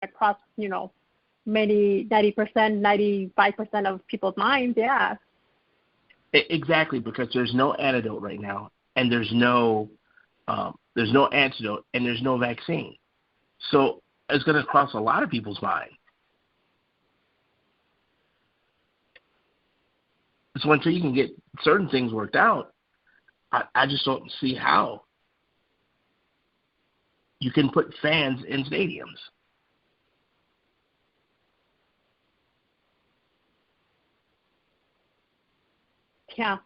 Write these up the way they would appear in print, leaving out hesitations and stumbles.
across, many 90%, 95% of people's minds. Yeah. Exactly, because there's no antidote right now, and there's no antidote, and there's no vaccine. So it's going to cross a lot of people's mind. So until you can get certain things worked out, I just don't see how you can put fans in stadiums. Yeah.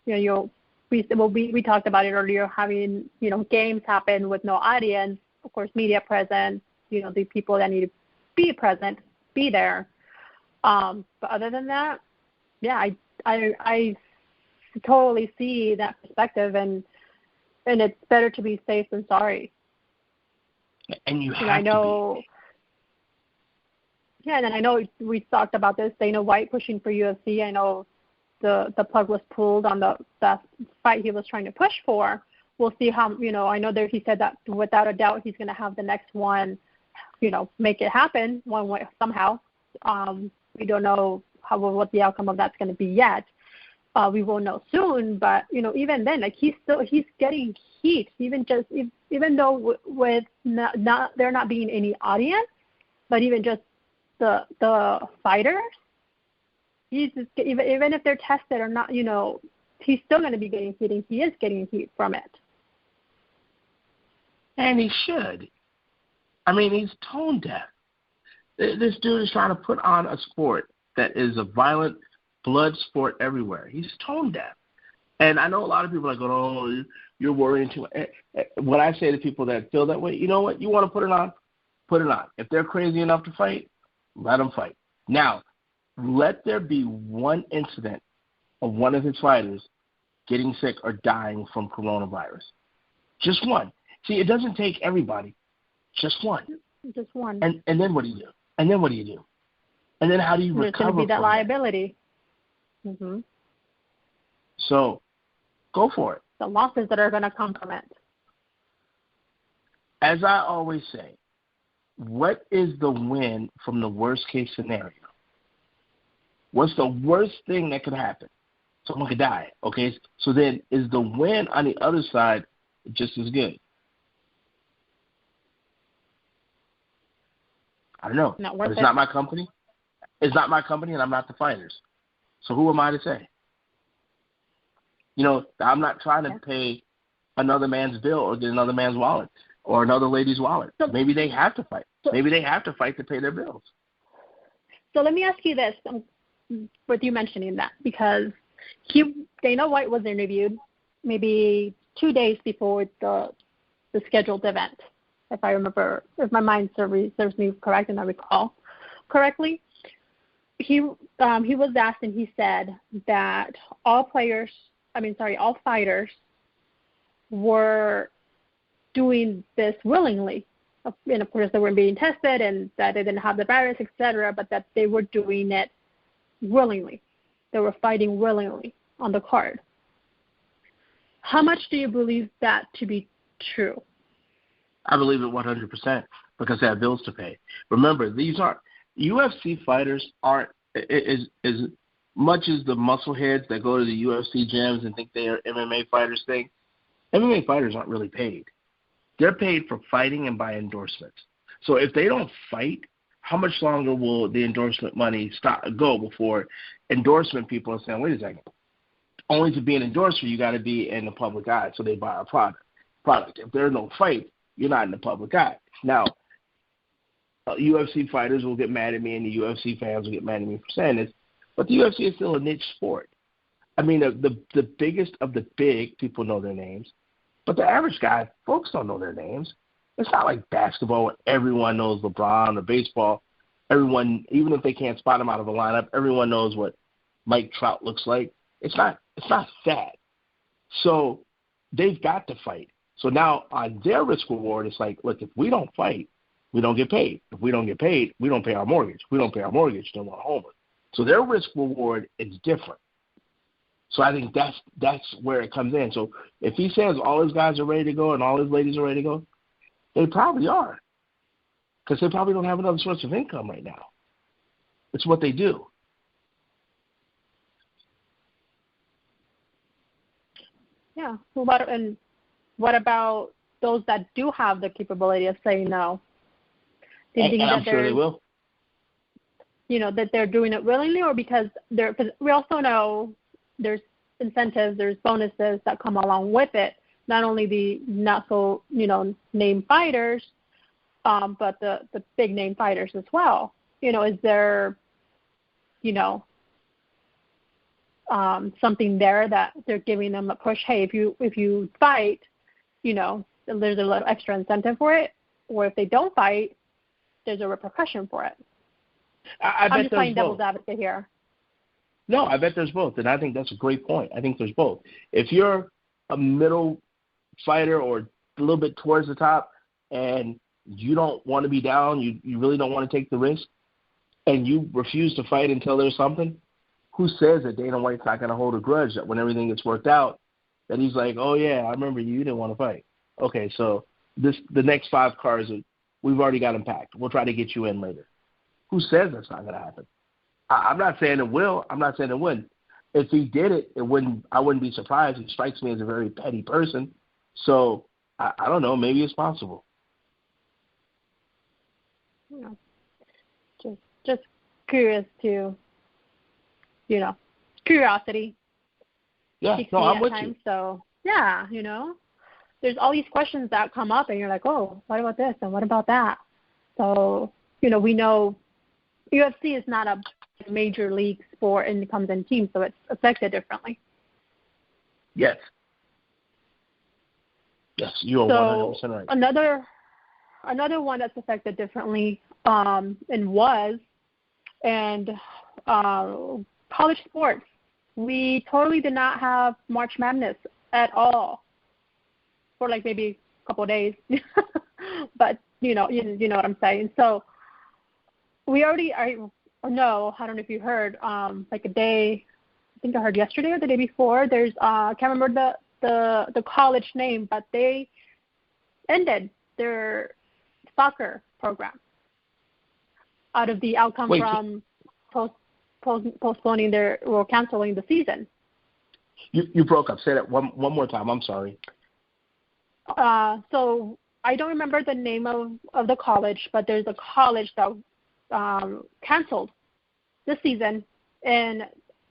We talked about it earlier, having, games happen with no audience, of course, media present, the people that need to be present, be there. But other than that, yeah, I totally see that perspective, and it's better to be safe than sorry. And you have to be. Yeah, and I know we talked about this. Dana White pushing for UFC. I know the plug was pulled on the fight he was trying to push for. We'll see how, I know that he said that without a doubt he's going to have the next one, make it happen one way somehow. We don't know what the outcome of that's going to be yet. We will know soon, but even then, like he's getting heat, even though with not there not being any audience, but even just the fighters. He's just, even if they're tested or not, he's still going to be getting heat, and he is getting heat from it. And he should. I mean, he's tone deaf. This dude is trying to put on a sport that is a violent blood sport everywhere. He's tone deaf. And I know a lot of people are going, oh, you're worrying too much. When I say to people that feel that way, you know what? You want to put it on? Put it on. If they're crazy enough to fight, let them fight. Now, let there be one incident of one of his fighters getting sick or dying from coronavirus. Just one. See, it doesn't take everybody. Just one. Just one. And then what do you do? And then what do you do? And then how do you recover? There's going to be that liability. Mm-hmm. So, go for it. The losses that are going to come from it. As I always say, what is the win from the worst case scenario? What's the worst thing that could happen? Someone could die, okay? So then is the win on the other side just as good? I don't know. It's not my company. It's not my company, and I'm not the fighters. So who am I to say? I'm not trying to pay another man's bill or get another man's wallet or another lady's wallet. So maybe they have to fight. Maybe they have to fight to pay their bills. So let me ask you this, with you mentioning that, because Dana White was interviewed maybe 2 days before the scheduled event, if I remember, if my mind serves me correct and I recall correctly. He was asked, and he said that all fighters were doing this willingly. And of course, they weren't being tested, and that they didn't have the virus, etc., but that they were doing it willingly. They were fighting willingly on the card. How much do you believe that to be true? I believe it 100% because they have bills to pay. Remember, these aren't UFC fighters aren't as much as the muscle heads that go to the UFC gyms and think they are MMA fighters think. MMA fighters aren't really paid. They're paid for fighting and by endorsements. So if they don't fight, how much longer will the endorsement money go before endorsement people are saying, wait a second, only to be an endorser, you got to be in the public eye, so they buy our product. If there's no fight, you're not in the public eye. Now, UFC fighters will get mad at me, and the UFC fans will get mad at me for saying this, but the UFC is still a niche sport. I mean, the biggest of the big people know their names, but the average guy, folks don't know their names. It's not like basketball where everyone knows LeBron or baseball. Everyone, even if they can't spot him out of a lineup, everyone knows what Mike Trout looks like. It's not that. So they've got to fight. So now on their risk reward, it's like, look, if we don't fight, we don't get paid. If we don't get paid, we don't pay our mortgage. We don't pay our mortgage, no more homeless. So their risk reward is different. So I think that's where it comes in. So if he says all his guys are ready to go and all his ladies are ready to go, they probably are. because they probably don't have another source of income right now. It's what they do. Yeah. What about those that do have the capability of saying no? Do you think And that I'm sure they will. That they're doing it willingly, or because we also know there's incentives, there's bonuses that come along with it. Not only the not so name fighters, but the big name fighters as well. Is there something there that they're giving them a push? Hey, if you fight, there's a little extra incentive for it, or if they don't fight, there's a repercussion for it. I'm just playing devil's advocate here. No, I bet there's both, and I think that's a great point. I think there's both. If you're a middle fighter or a little bit towards the top and you don't want to be down, you really don't want to take the risk, and you refuse to fight until there's something, who says that Dana White's not going to hold a grudge that when everything gets worked out, that he's like, oh, yeah, I remember you didn't want to fight. Okay, so the next 5 cards, we've already got them packed. We'll try to get you in later. Who says that's not going to happen? I'm not saying it will. I'm not saying it wouldn't. If he did it, I wouldn't be surprised. He strikes me as a very petty person. So I don't know. Maybe it's possible. Just curious to, curiosity. Yeah, no, I'm with you. So yeah, there's all these questions that come up, and you're like, oh, what about this and what about that? So we know UFC is not a major league sport and it comes in teams, so it's affected differently. Yes. Yes, you are 100% right. Another one that's affected differently college sports. We totally did not have March Madness at all for like maybe a couple of days, but you know what I'm saying. So we already, I don't know if you heard, like a day, I think I heard yesterday or the day before, there's, I can't remember the college name, but they ended their soccer program out of the outcome from postponing or canceling the season. You broke up. Say that one more time. I'm sorry. So I don't remember the name of the college, but there's a college that canceled this season and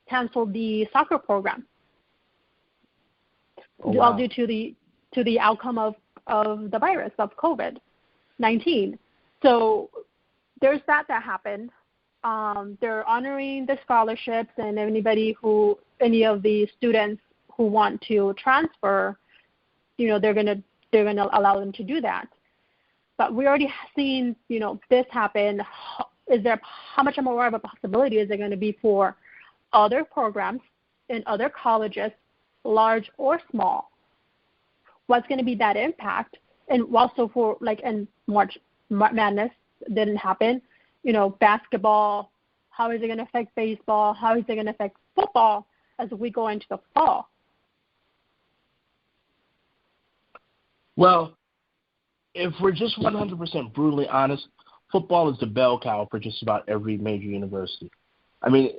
canceled the soccer program. Oh, wow. All due to the outcome of the virus of COVID-19. So there's that happened. They're honoring the scholarships, and any of the students who want to transfer, they're gonna allow them to do that. But we already seen, this happen. How much more of a possibility is there going to be for other programs in other colleges, large or small? What's going to be that impact? And also for and March Madness didn't happen. Basketball. How is it going to affect baseball? How is it going to affect football as we go into the fall? Well, if we're just 100% brutally honest, football is the bell cow for just about every major university. I mean,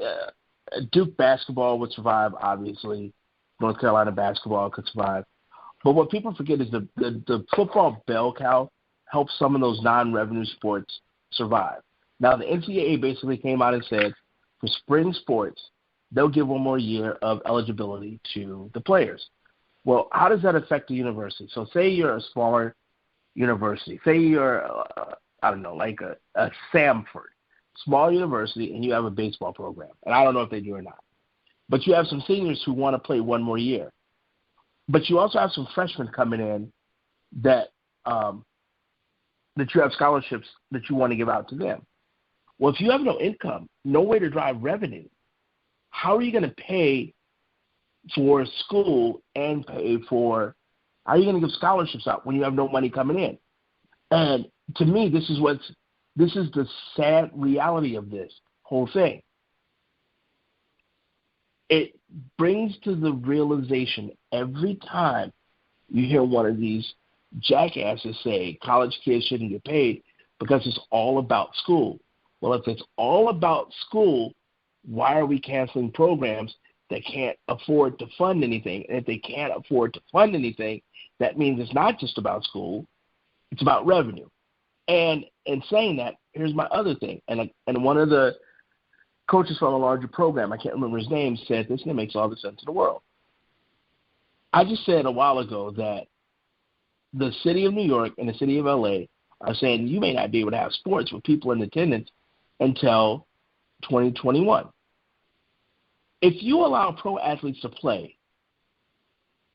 Duke basketball would survive, obviously. North Carolina basketball could survive. But what people forget is the football bell cow helps some of those non-revenue sports survive. Now, the NCAA basically came out and said for spring sports, they'll give one more year of eligibility to the players. Well, how does that affect the university? So say you're a smaller university. Say you're, like a Samford, small university, and you have a baseball program. And I don't know if they do or not. But you have some seniors who want to play one more year. But you also have some freshmen coming in that you have scholarships that you want to give out to them. Well, if you have no income, no way to drive revenue, how are you going to pay for school and how are you going to give scholarships out when you have no money coming in? And to me, this is the sad reality of this whole thing. It brings to the realization every time you hear one of these jackasses say college kids shouldn't get paid, because it's all about school. Well, if it's all about school, why are we canceling programs that can't afford to fund anything? And if they can't afford to fund anything, that means it's not just about school, it's about revenue. And in saying that, here's my other thing. And one of the coaches from a larger program, I can't remember his name, said this, and it makes all the sense in the world. I just said a while ago that the city of New York and the city of LA are saying you may not be able to have sports with people in attendance until 2021. If you allow pro athletes to play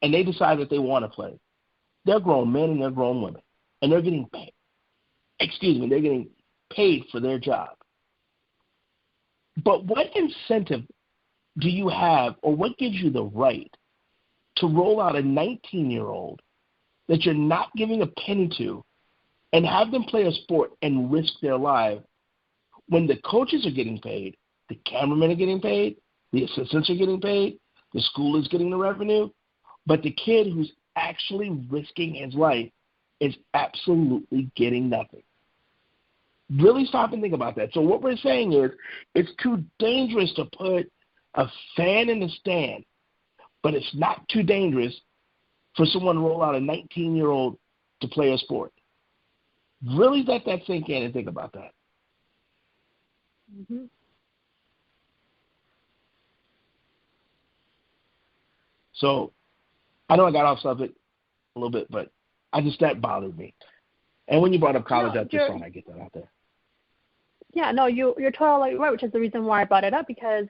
and they decide that they want to play, they're grown men and they're grown women, and they're getting paid. They're getting paid for their job. But what incentive do you have, or what gives you the right to roll out a 19-year-old that you're not giving a penny to and have them play a sport and risk their life when the coaches are getting paid, the cameramen are getting paid, the assistants are getting paid, the school is getting the revenue, but the kid who's actually risking his life is absolutely getting nothing? Really stop and think about that. So what we're saying is it's too dangerous to put a fan in the stand, but it's not too dangerous for someone to roll out a 19-year-old to play a sport. Really let that sink in and think about that. Mm-hmm. So I know I got off subject a little bit, but that bothered me. And when you brought up college, I just thought I'd get that out there. Yeah, no, you're totally right, which is the reason why I brought it up, because,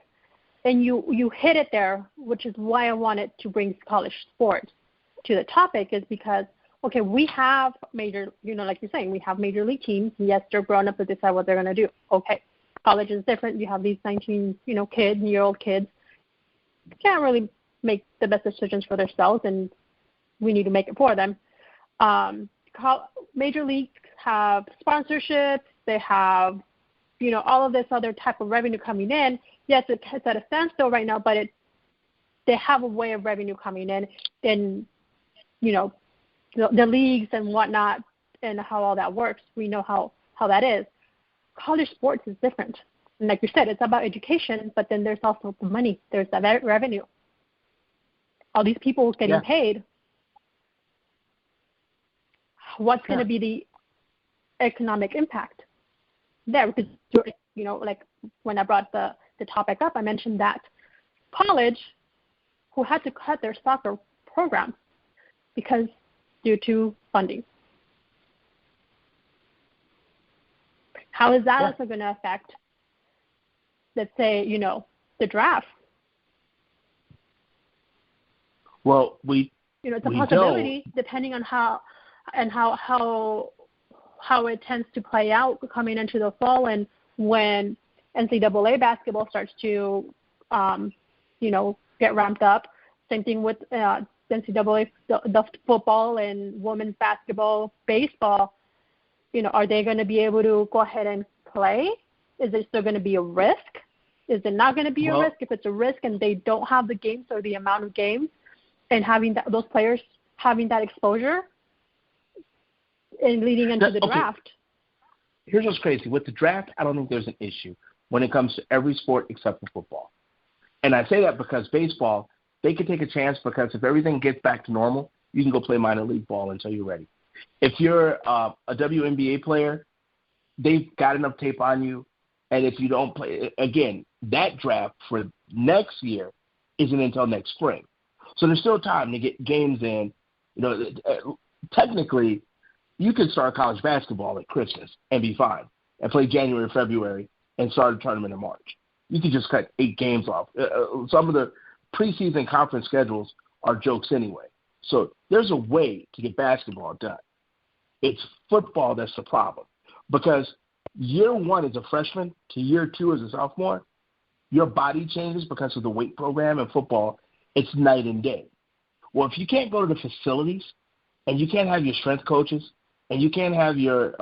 and you hit it there, which is why I wanted to bring college sports to the topic, is because, okay, we have major, like you're saying, we have major league teams. Yes, they're grown up to decide what they're going to do. Okay, college is different. You have these 19-year-old kids can't really make the best decisions for themselves, and we need to make it for them. Major leagues have sponsorships. They have, all of this other type of revenue coming in. Yes, it's at a standstill right now, but they have a way of revenue coming in, and the leagues and whatnot, and how all that works. We know how that is. College sports is different. And like you said, it's about education, but then there's also the money. There's that revenue. All these people getting paid. What's going to be the economic impact there? Because, like when I brought the topic up, I mentioned that college who had to cut their soccer program because due to funding. How is that also going to affect, let's say, the draft? Well, it's a possibility depending on how it tends to play out coming into the fall, and when NCAA basketball starts to, get ramped up. Same thing with NCAA, the football and women's basketball, baseball. Are they going to be able to go ahead and play? Is it still going to be a risk? Is it not going to be a risk? If it's a risk and they don't have the games or the amount of games, and having those players having that exposure and leading into the draft. Here's what's crazy. With the draft, I don't think there's an issue when it comes to every sport except for football. And I say that because baseball, they can take a chance, because if everything gets back to normal, you can go play minor league ball until you're ready. If you're a WNBA player, they've got enough tape on you. And if you don't play, again, that draft for next year isn't until next spring. So there's still time to get games in. Technically, you could start college basketball at Christmas and be fine, and play January, February, and start a tournament in March. You could just cut 8 games off. Some of the preseason conference schedules are jokes anyway. So there's a way to get basketball done. It's football that's the problem, because year 1 as a freshman to year 2 as a sophomore, your body changes because of the weight program in football. It's night and day. Well, if you can't go to the facilities, and you can't have your strength coaches, and you can't have your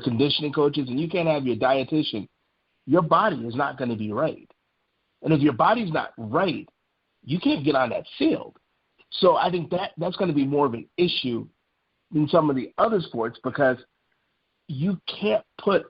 conditioning coaches, and you can't have your dietitian, your body is not going to be right. And if your body's not right, you can't get on that field. So I think that's going to be more of an issue than some of the other sports, because you can't put